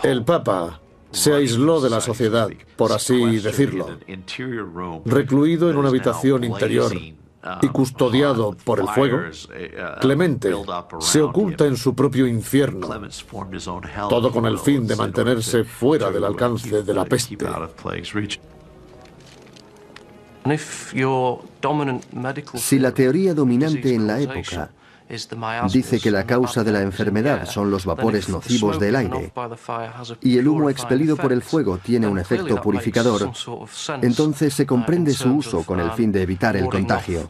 El Papa se aisló de la sociedad, por así decirlo, recluido en una habitación interior y custodiado por el fuego. Clemente se oculta en su propio infierno, todo con el fin de mantenerse fuera del alcance de la peste. Si la teoría dominante en la época Dice que la causa de la enfermedad son los vapores nocivos del aire y el humo expelido por el fuego tiene un efecto purificador. Entonces se comprende su uso con el fin de evitar el contagio.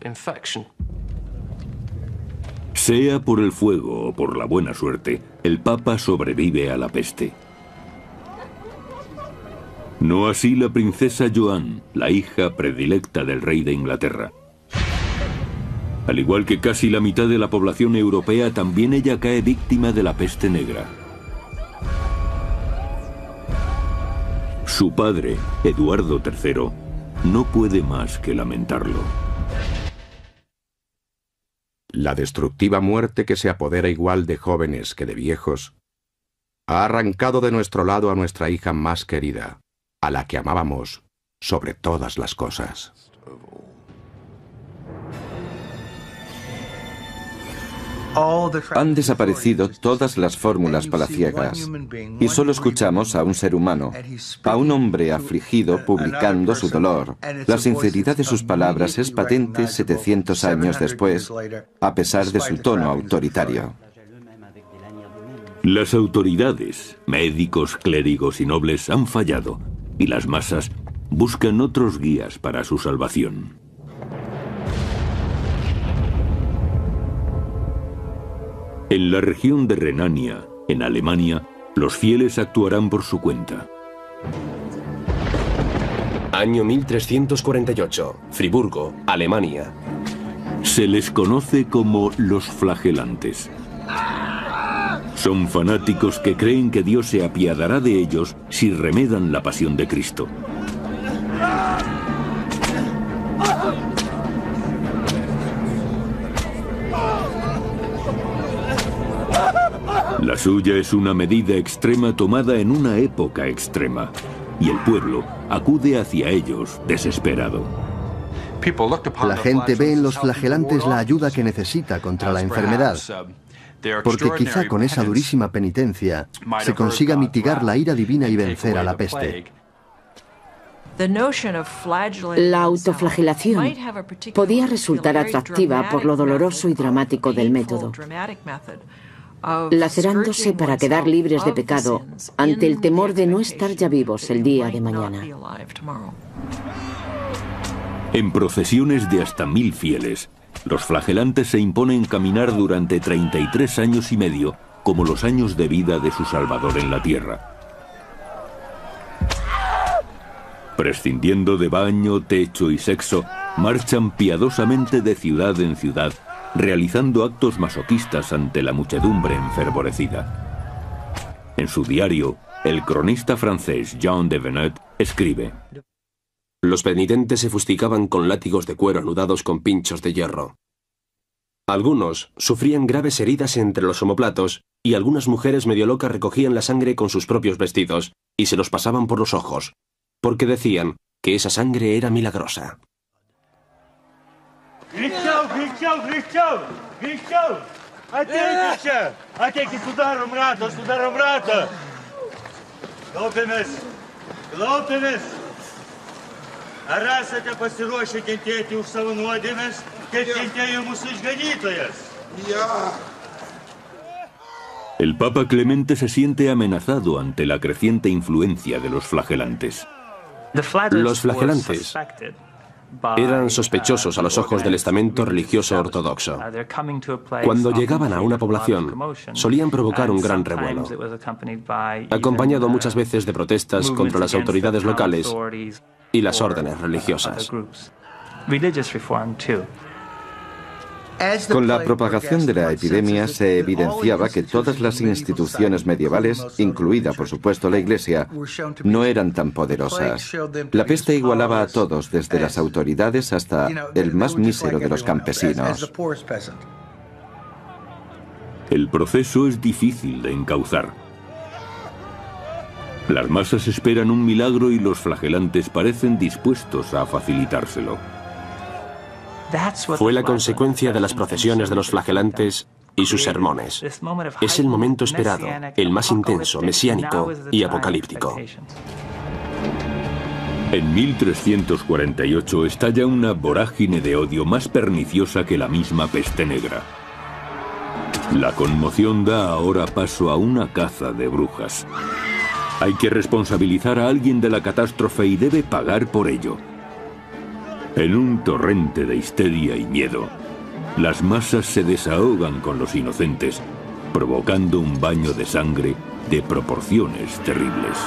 Sea por el fuego o por la buena suerte, el Papa sobrevive a la peste. No así la princesa Joan, la hija predilecta del rey de Inglaterra. Al igual que casi la mitad de la población europea, también ella cae víctima de la peste negra. Su padre, Eduardo III, no puede más que lamentarlo. La destructiva muerte que se apodera igual de jóvenes que de viejos ha arrancado de nuestro lado a nuestra hija más querida, a la que amábamos sobre todas las cosas. Han desaparecido todas las fórmulas palaciegas y solo escuchamos a un ser humano, a un hombre afligido publicando su dolor. La sinceridad de sus palabras es patente 700 años después, a pesar de su tono autoritario. Las autoridades, médicos, clérigos y nobles han fallado y las masas buscan otros guías para su salvación. En la región de Renania, en Alemania, los fieles actuarán por su cuenta. Año 1348, Friburgo, Alemania. Se les conoce como los flagelantes. Son fanáticos que creen que Dios se apiadará de ellos si remedan la pasión de Cristo. La suya es una medida extrema tomada en una época extrema, y el pueblo acude hacia ellos desesperado. La gente ve en los flagelantes la ayuda que necesita contra la enfermedad, porque quizá con esa durísima penitencia se consiga mitigar la ira divina y vencer a la peste. La autoflagelación podía resultar atractiva por lo doloroso y dramático del método, lacerándose para quedar libres de pecado ante el temor de no estar ya vivos el día de mañana. En procesiones de hasta 1000 fieles, los flagelantes se imponen caminar durante 33 años y medio, como los años de vida de su Salvador en la tierra. Prescindiendo de baño, techo y sexo, marchan piadosamente de ciudad en ciudad, realizando actos masoquistas ante la muchedumbre enfervorecida. En su diario, el cronista francés Jean de Venette escribe: los penitentes se fustigaban con látigos de cuero anudados con pinchos de hierro. Algunos sufrían graves heridas entre los omoplatos y algunas mujeres medio locas recogían la sangre con sus propios vestidos y se los pasaban por los ojos, porque decían que esa sangre era milagrosa. El Papa Clemente se siente amenazado ante la creciente influencia de los flagelantes. Los flagelantes eran sospechosos a los ojos del estamento religioso ortodoxo. Cuando llegaban a una población, solían provocar un gran revuelo, acompañado muchas veces de protestas contra las autoridades locales y las órdenes religiosas. Con la propagación de la epidemia se evidenciaba que todas las instituciones medievales, incluida por supuesto la Iglesia, no eran tan poderosas. La peste igualaba a todos, desde las autoridades hasta el más mísero de los campesinos. El proceso es difícil de encauzar. Las masas esperan un milagro y los flagelantes parecen dispuestos a facilitárselo. Fue la consecuencia de las procesiones de los flagelantes y sus sermones. Es el momento esperado, el más intenso, mesiánico y apocalíptico. En 1348 estalla una vorágine de odio más perniciosa que la misma peste negra. La conmoción da ahora paso a una caza de brujas. Hay que responsabilizar a alguien de la catástrofe y debe pagar por ello. En un torrente de histeria y miedo, las masas se desahogan con los inocentes, provocando un baño de sangre de proporciones terribles.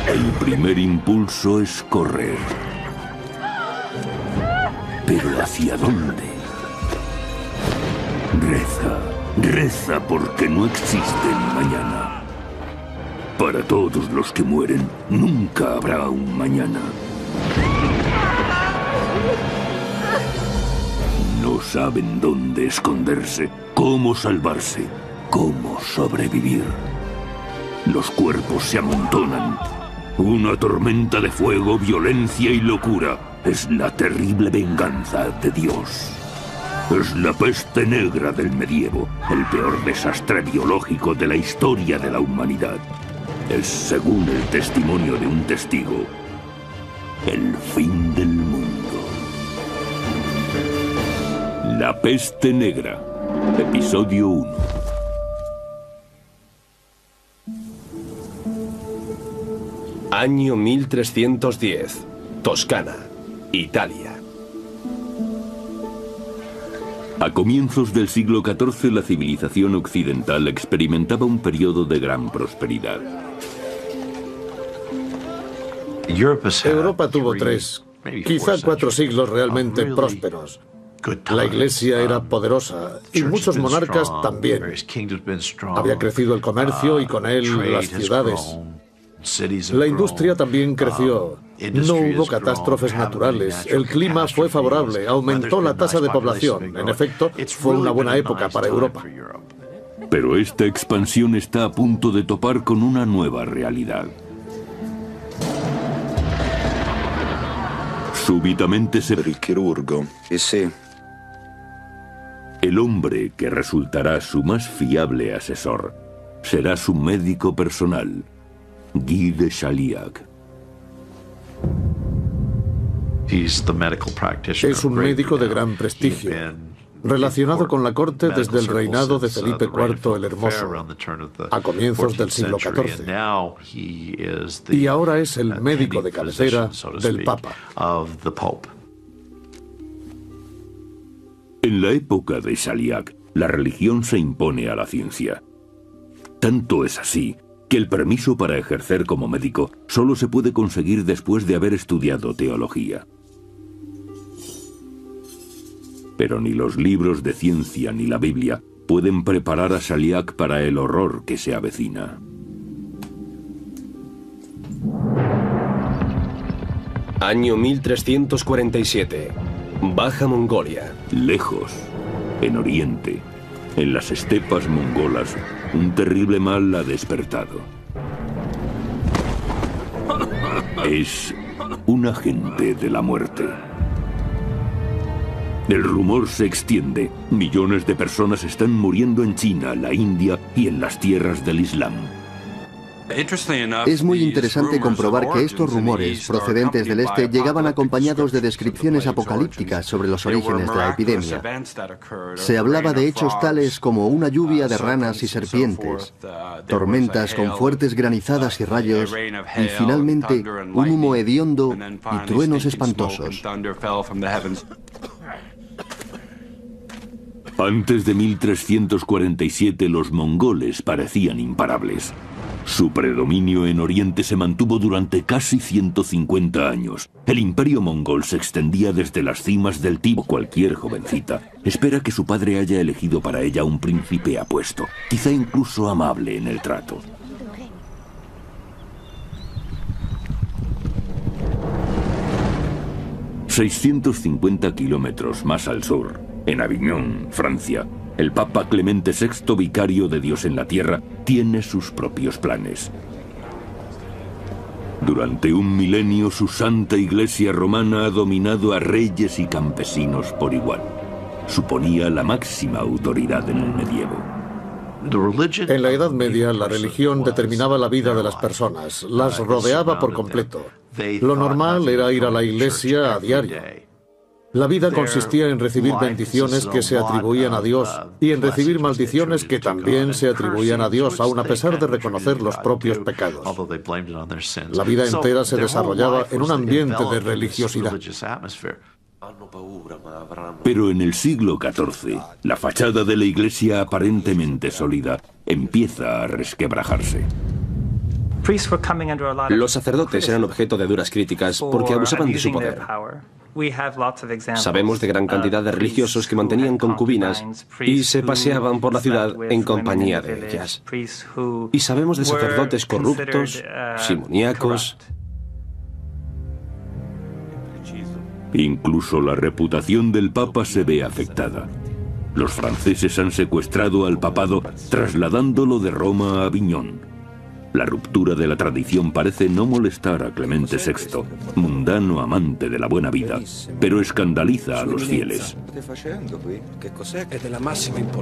El primer impulso es correr. ¿Pero hacia dónde? Reza porque no existe el mañana. Para todos los que mueren, nunca habrá un mañana. No saben dónde esconderse, cómo salvarse, cómo sobrevivir. Los cuerpos se amontonan. Una tormenta de fuego, violencia y locura. Es la terrible venganza de Dios. Es la peste negra del medievo, el peor desastre biológico de la historia de la humanidad. Es, según el testimonio de un testigo, el fin del mundo. La peste negra, episodio 1. Año 1310, Toscana, Italia. A comienzos del siglo XIV, la civilización occidental experimentaba un periodo de gran prosperidad. Europa tuvo 3, quizá 4 siglos realmente prósperos. La Iglesia era poderosa y muchos monarcas también. Había crecido el comercio y con él las ciudades. La industria también creció. No hubo catástrofes naturales. El clima fue favorable. Aumentó la tasa de población. En efecto, fue una buena época para Europa. Pero esta expansión está a punto de topar con una nueva realidad. Súbitamente se... El hombre que resultará su más fiable asesor será su médico personal, Guy de Chaliac. Es un médico de gran prestigio, relacionado con la corte desde el reinado de Felipe IV el Hermoso, a comienzos del siglo XIV. Y ahora es el médico de cabecera del Papa. En la época de Chaliac, la religión se impone a la ciencia. Tanto es así que el permiso para ejercer como médico solo se puede conseguir después de haber estudiado teología. Pero ni los libros de ciencia ni la Biblia pueden preparar a Chaliac para el horror que se avecina. Año 1347. Baja Mongolia. Lejos, en Oriente, en las estepas mongolas, un terrible mal ha despertado. Es un agente de la muerte. El rumor se extiende. Millones de personas están muriendo en China, la India y en las tierras del Islam. Es muy interesante comprobar que estos rumores procedentes del este llegaban acompañados de descripciones apocalípticas sobre los orígenes de la epidemia. Se hablaba de hechos tales como una lluvia de ranas y serpientes, tormentas con fuertes granizadas y rayos, y finalmente un humo hediondo y truenos espantosos. Antes de 1347 los mongoles parecían imparables. Su predominio en Oriente se mantuvo durante casi 150 años. El imperio mongol se extendía desde las cimas del Tíbet. Cualquier jovencita espera que su padre haya elegido para ella un príncipe apuesto, quizá incluso amable en el trato. ...650 kilómetros más al sur, en Aviñón, Francia, el Papa Clemente VI, vicario de Dios en la tierra, tiene sus propios planes. Durante un milenio, su santa iglesia romana ha dominado a reyes y campesinos por igual. Suponía la máxima autoridad en el medievo. En la Edad Media, la religión determinaba la vida de las personas, las rodeaba por completo. Lo normal era ir a la iglesia a diario. La vida consistía en recibir bendiciones que se atribuían a Dios y en recibir maldiciones que también se atribuían a Dios, aun a pesar de reconocer los propios pecados. La vida entera se desarrollaba en un ambiente de religiosidad. Pero en el siglo XIV, la fachada de la iglesia aparentemente sólida empieza a resquebrajarse. Los sacerdotes eran objeto de duras críticas porque abusaban de su poder. Sabemos de gran cantidad de religiosos que mantenían concubinas y se paseaban por la ciudad en compañía de ellas. Y sabemos de sacerdotes corruptos, simoníacos. Incluso la reputación del Papa se ve afectada. Los franceses han secuestrado al papado, trasladándolo de Roma a Aviñón. La ruptura de la tradición parece no molestar a Clemente VI, mundano amante de la buena vida, pero escandaliza a los fieles.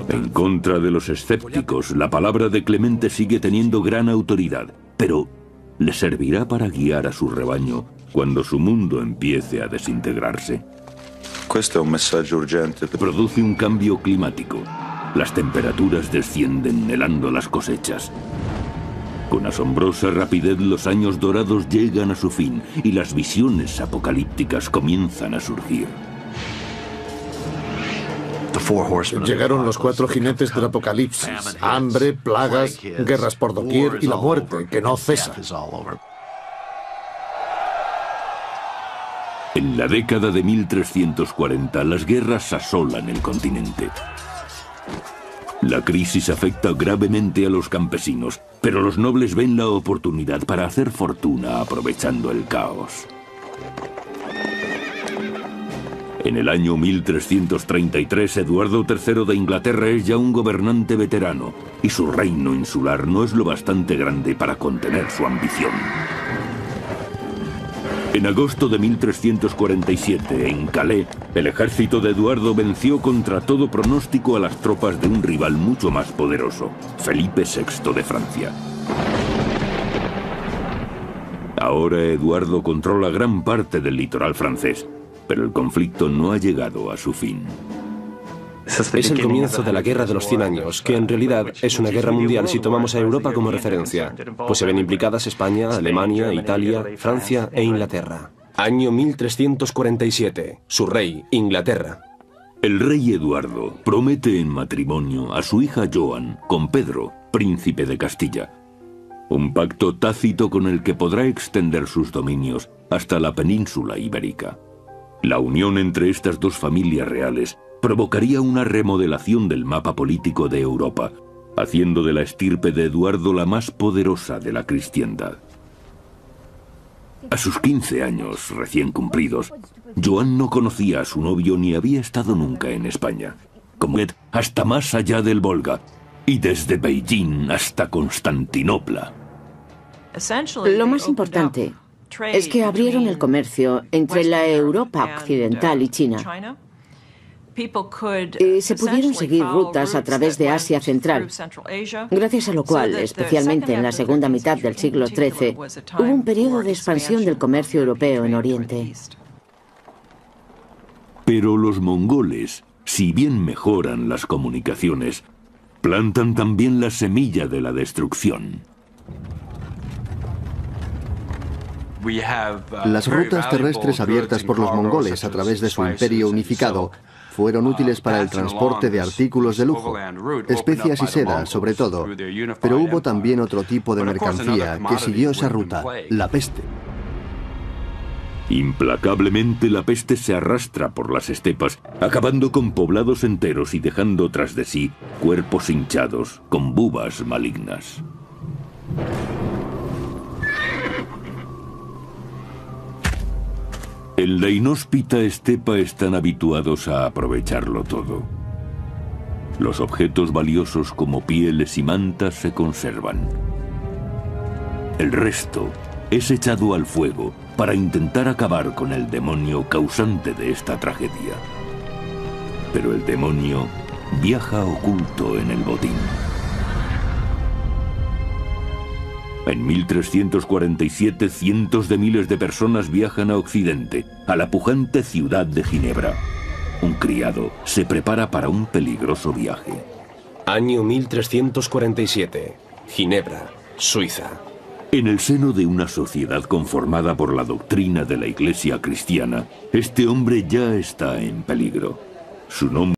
En contra de los escépticos, la palabra de Clemente sigue teniendo gran autoridad, pero ¿le servirá para guiar a su rebaño cuando su mundo empiece a desintegrarse? Produce un cambio climático. Las temperaturas descienden helando las cosechas. Con asombrosa rapidez los años dorados llegan a su fin y las visiones apocalípticas comienzan a surgir. Llegaron los 4 jinetes del apocalipsis: hambre, plagas, guerras por doquier y la muerte, que no cesa. En la década de 1340, las guerras asolan el continente. La crisis afecta gravemente a los campesinos, pero los nobles ven la oportunidad para hacer fortuna aprovechando el caos. En el año 1333, Eduardo III de Inglaterra es ya un gobernante veterano, y su reino insular no es lo bastante grande para contener su ambición. En agosto de 1347, en Calais, el ejército de Eduardo venció contra todo pronóstico a las tropas de un rival mucho más poderoso, Felipe VI de Francia. Ahora Eduardo controla gran parte del litoral francés, pero el conflicto no ha llegado a su fin. Es el comienzo de la Guerra de los 100 años, que en realidad es una guerra mundial si tomamos a Europa como referencia, pues se ven implicadas España, Alemania, Italia, Francia e Inglaterra. Año 1347. Su rey, Inglaterra. El rey Eduardo promete en matrimonio a su hija Joan con Pedro, príncipe de Castilla. Un pacto tácito con el que podrá extender sus dominios hasta la península ibérica. La unión entre estas dos familias reales provocaría una remodelación del mapa político de Europa, haciendo de la estirpe de Eduardo la más poderosa de la cristiandad. A sus 15 años recién cumplidos, Joan no conocía a su novio ni había estado nunca en España, como hasta más allá del Volga, y desde Beijing hasta Constantinopla. Lo más importante es que abrieron el comercio entre la Europa occidental y China. Se pudieron seguir rutas a través de Asia Central, gracias a lo cual, especialmente en la segunda mitad del siglo XIII, hubo un periodo de expansión del comercio europeo en Oriente. Pero los mongoles, si bien mejoran las comunicaciones, plantan también la semilla de la destrucción. Las rutas terrestres abiertas por los mongoles a través de su imperio unificado fueron útiles para el transporte de artículos de lujo, especias y seda, sobre todo, pero hubo también otro tipo de mercancía que siguió esa ruta, la peste. Implacablemente la peste se arrastra por las estepas, acabando con poblados enteros y dejando tras de sí cuerpos hinchados con bubas malignas. En la inhóspita estepa están habituados a aprovecharlo todo. Los objetos valiosos como pieles y mantas se conservan. El resto es echado al fuego para intentar acabar con el demonio causante de esta tragedia. Pero el demonio viaja oculto en el botín. En 1347, cientos de miles de personas viajan a Occidente, a la pujante ciudad de Ginebra. Un criado se prepara para un peligroso viaje. Año 1347. Ginebra, Suiza. En el seno de una sociedad conformada por la doctrina de la Iglesia cristiana, este hombre ya está en peligro. Su nombre